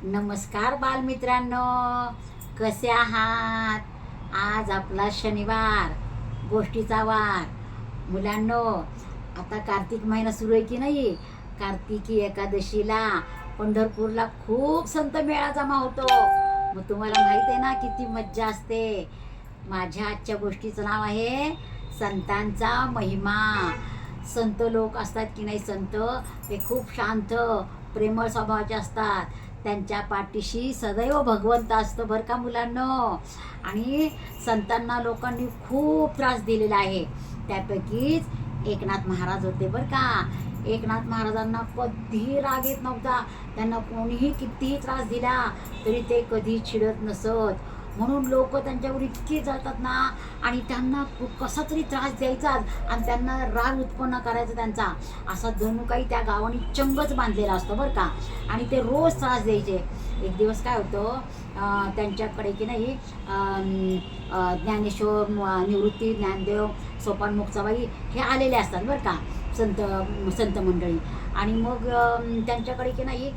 नमस्कार बालमित्रांनो, कसे आहात? आज आपला शनिवार, गोष्टीचा वार. मुलांनो, आता कार्तिक महिना सुरू आहे की नाही? कार्तिकी एकादशीला पंढरपूरला खूप संत मेळा जमा होतो. मग तुम्हाला माहिती आहे ना किती मज्जा असते. माझ्या आजच्या गोष्टीचं नाव आहे संतांचा महिमा. संत लोक असतात की नाही, संत ते खूप शांत, प्रेमळ स्वभावाचे असतात. त्यांच्या पाठीशी सदैव भगवंत असतो बरं का मुलांनो. आणि संतांना लोकांनी खूप त्रास दिलेला आहे. त्यापैकीच एकनाथ महाराज होते बरं का. एकनाथ महाराजांना कधीही राग येत नव्हता. त्यांना कोणीही कितीही त्रास दिला तरी ते कधी चिडत नसत. म्हणून लोक त्यांच्यावर इतके जळतात ना, आणि त्यांना कसा तरी त्रास द्यायचा आणि त्यांना राग उत्पन्न करायचा त्यांचा, असा जणू काही त्या गावाने चंगच बांधलेला असतो बरं का. आणि ते रोज त्रास द्यायचे. एक दिवस काय होतं, त्यांच्याकडे की नाही ज्ञानेश्वर, निवृत्ती, ज्ञानदेव, सोपान मुक्ताबाई हे आलेले असतात बरं का, संत संत मंडळी. आणि मग त्यांच्याकडे की नाही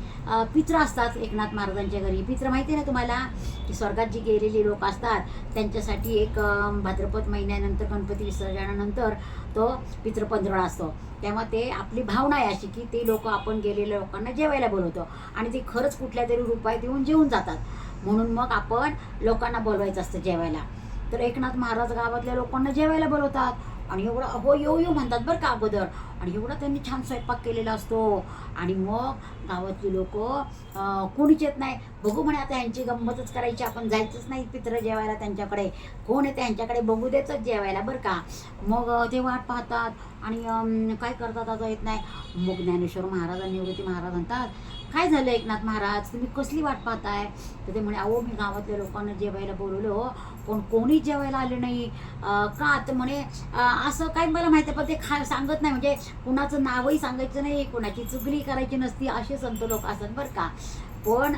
पित्र असतात एकनाथ महाराजांच्या घरी. पित्र माहिती आहे ना तुम्हाला, की स्वर्गात जी गेलेली लोक असतात त्यांच्यासाठी एक भाद्रपद महिन्यानंतर गणपती विसर्जनानंतर तो पित्र पंधरवडा असतो. तेव्हा ते आपली भावना आहे अशी की ते लोक आपण गेलेल्या लोकांना जेवायला बोलवतो आणि ते खरंच कुठल्या तरी रूपात येऊन जेवून जातात. म्हणून मग आपण लोकांना बोलवायचं असतं जेवायला. तर एकनाथ महाराज गावातल्या लोकांना जेवायला बोलवतात आणि एवढं हो येऊ येऊ म्हणतात बरं का अगोदर. आणि एवढा त्यांनी छान स्वयंपाक केलेला असतो. आणि मग गावातली लोक कोणीच येत नाही. बघू म्हणे आता ह्यांची गंमतच करायची, आपण जायचंच नाही पित्र जेवायला त्यांच्याकडे. कोण येते ह्यांच्याकडे, बघू देतच जेवायला बरं का. मग ते वाट पाहतात आणि काय करतात आता येत नाही. मग ज्ञानेश्वर महाराज आणि निवृत्ती महाराज म्हणतात, काय झालं एकनाथ महाराज, तुम्ही कसली वाट पाहताय? तर ते म्हणे, अहो मी गावातल्या लोकांना जेवायला बोलवलं हो, पण कोणीच जेवायला आले नाही. का तर म्हणे असं काय मला माहिती आहे, पण ते सांगत नाही. म्हणजे कुणाचं नावही सांगायचं नाही, कुणाची चुगली करायची नसती, असे संत लोक असतात बरं का. पण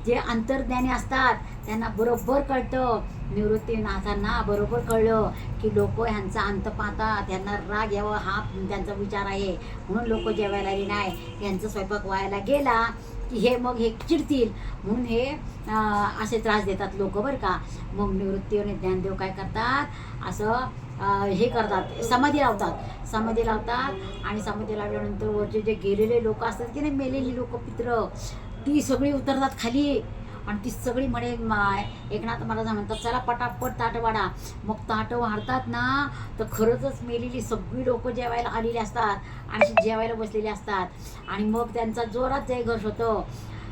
जे अंतर्ज्ञानी असतात त्यांना बरोबर कळतं. निवृत्तीनाथांना बरोबर कळलं की लोक ह्यांचा अंत पाहतात, ह्यांना राग यावा हा त्यांचा विचार आहे, म्हणून लोक जेवायला आले नाही. ह्यांचा स्वयंपाक व्हायला गेला की मग हे चिडतील, म्हणून हे असे त्रास देतात लोक बरं का. मग निवृत्ती आणि ज्ञानदेव काय करतात, असं हे करतात, समाधी लावतात आणि समाधी लावल्यानंतर वरचे जे गेलेले लोक असतात की नाही, मेलेली लोक पित्र, ती सगळी उतरतात खाली. आणि ती सगळी म्हणे एकनाथ महाराज म्हणतात, चला पटापट ताट वाढा. मग ताट वाढतात ना, तर खरंच मेलेली सगळी लोक जेवायला आलेली असतात आणि जेवायला बसलेली असतात. आणि मग त्यांचा जोरात जयघोष होतो,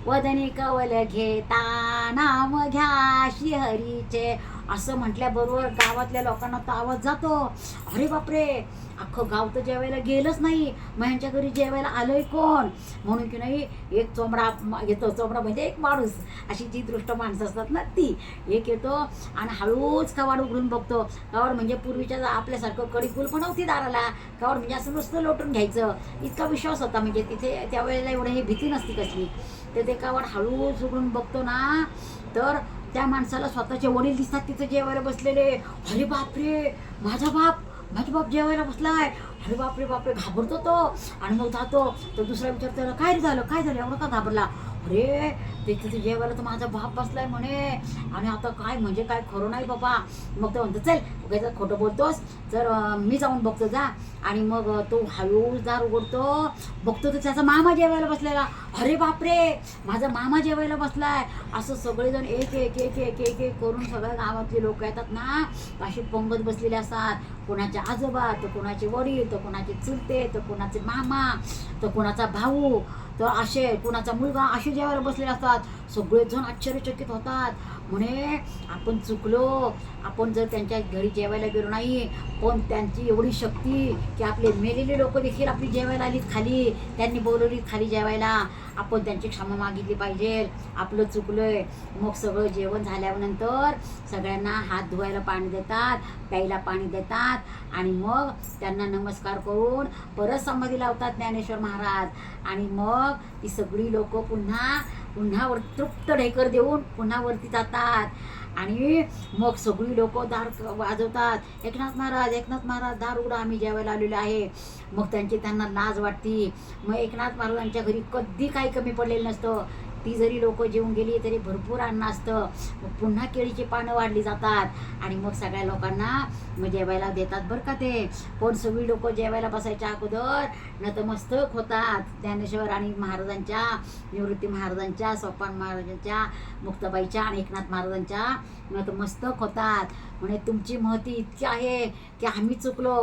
वदनी कवल घेता नाम घ्या श्रीहरीचे. असं म्हटल्याबरोबर गावातल्या लोकांना तो आवाज जातो, अरे बापरे, अख्खं गाव तर जेवायला गेलंच नाही, मग ह्यांच्या घरी जेवायला आलंय कोण? म्हणून की नाही एक चोंबडा येतो. चोंबडा म्हणजे एक माणूस, अशी जी दृष्ट माणसं असतात ना ती, एक येतो आणि हळूच कवाड उघडून बघतो. कवाड म्हणजे पूर्वीच्या आपल्यासारखं कडी कुलप नव्हती दाराला. कवाड म्हणजे असं नुसतं लोटून घ्यायचं, इतका विश्वास होता. म्हणजे तिथे त्यावेळेला एवढं हे भीती नसती कसली. तर ते कवाड हळूच उघडून बघतो ना, तर त्या माणसाला स्वतःचे वडील दिसतात तिथं जेवायला बसलेले. अरे बापरे, माझा बाप जेवायला बसलाय. अरे बापरे बापरे, घाबरतो तो आणि मग जातो. तर दुसरा विचारतो, काय झालं एवढं का घाबरला? अरे तिथे जेवायला तर माझा बाप बसलाय म्हणे, आणि आता काय म्हणजे काय खरं नाही बाबा. मग तो म्हणतो, चल उगाच खोटं बोलतोस, तर मी जाऊन बघतो जा. आणि मग तो हळूच दार उघडतो, बघतो तर त्याचा मामा जेवायला बसलेला. अरे बापरे, माझा मामा जेवायला बसलाय. असं सगळेजण एक एक एक एक एक एक करून सगळ्या गावातले लोक येतात ना, अशी पंगत बसलेले असतात. कोणाचे आजोबा, तर कोणाचे वडील, तर कोणाचे चुलते, तर कोणाचे मामा, तर कोणाचा भाऊ, तर असे कोणाचा मुलगा, असे जेवायला बसलेले असतात. सगळेजण आश्चर्यचकित होतात. म्हणे आपण चुकलो, आपण जर त्यांच्या घरी जेवायला गेलो नाही. पण त्यांची एवढी शक्ती की आपले मेलेले लोक देखील आपली जेवायला आलीत खाली, त्यांनी बोलवली खाली जेवायला. आपण त्यांची क्षमा मागितली पाहिजे, आपलं चुकलोय. मग सगळं जेवण झाल्यानंतर सगळ्यांना हात धुवायला पाणी देतात, प्यायला पाणी देतात आणि मग त्यांना नमस्कार करून परत समाधी लावतात ज्ञानेश्वर महाराज. आणि मग ती सगळी लोक पुन्हा वर तृप्त ढेकर देऊन पुन्हा वरती जातात. आणि मग सगळी लोक दार वाजवतात, एकनाथ महाराज दार उघडा, आम्ही जेवायला आलेलो आहे. मग त्यांना लाज वाटती. मग एकनाथ महाराजांच्या घरी कधी काही कमी पडलेलं नसतं. ती जरी लोक जेवून गेली तरी भरपूर अन्न असतं. मग पुन्हा केळीची पानं वाढली जातात आणि मग सगळ्या लोकांना मग जेवायला देतात बरं का ते. पण सगळी लोक जेवायला बसायच्या अगोदर नतमस्तक होतात. ज्ञानेश्वर आणि महाराजांच्या, निवृत्ती महाराजांच्या, सोपान महाराजांच्या, मुक्ताबाईच्या आणि एकनाथ महाराजांच्या नतमस्तक होतात. म्हणे तुमची महती इतकी आहे की आम्ही चुकलो,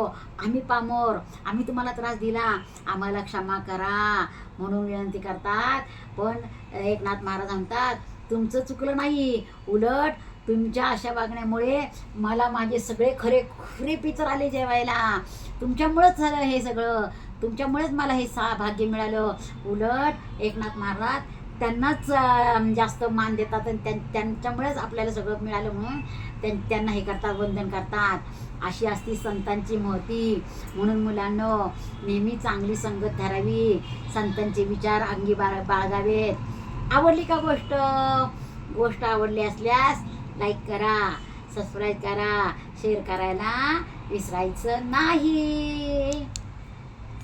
आम्ही पामर, आम्ही तुम्हाला त्रास दिला, आम्हाला क्षमा करा म्हणून विनंती करतात. पण एकनाथ महाराज म्हणतात तुमचं चुकलं नाही, उलट तुमच्या अशा वागण्यामुळे मला माझे सगळे खरे खरे पितर आले जेवायला. तुमच्यामुळेच झालं हे सगळं, तुमच्यामुळेच मला हे भाग्य मिळालं. उलट एकनाथ महाराज त्यांनाच जास्त मान देतात आणि त्यांच्यामुळेच आपल्याला सगळं मिळालं म्हणून त्यांना हे करतात, वंदन करतात. अशी असती संतांची महती. म्हणून मुलांनो नेहमी चांगली संगत धरावी, संतांचे विचार अंगी बाळगावेत. आवडली का गोष्ट आवडली असल्यास लाईक करा, सबस्क्राईब करा, शेअर करायला विसरायचं नाही.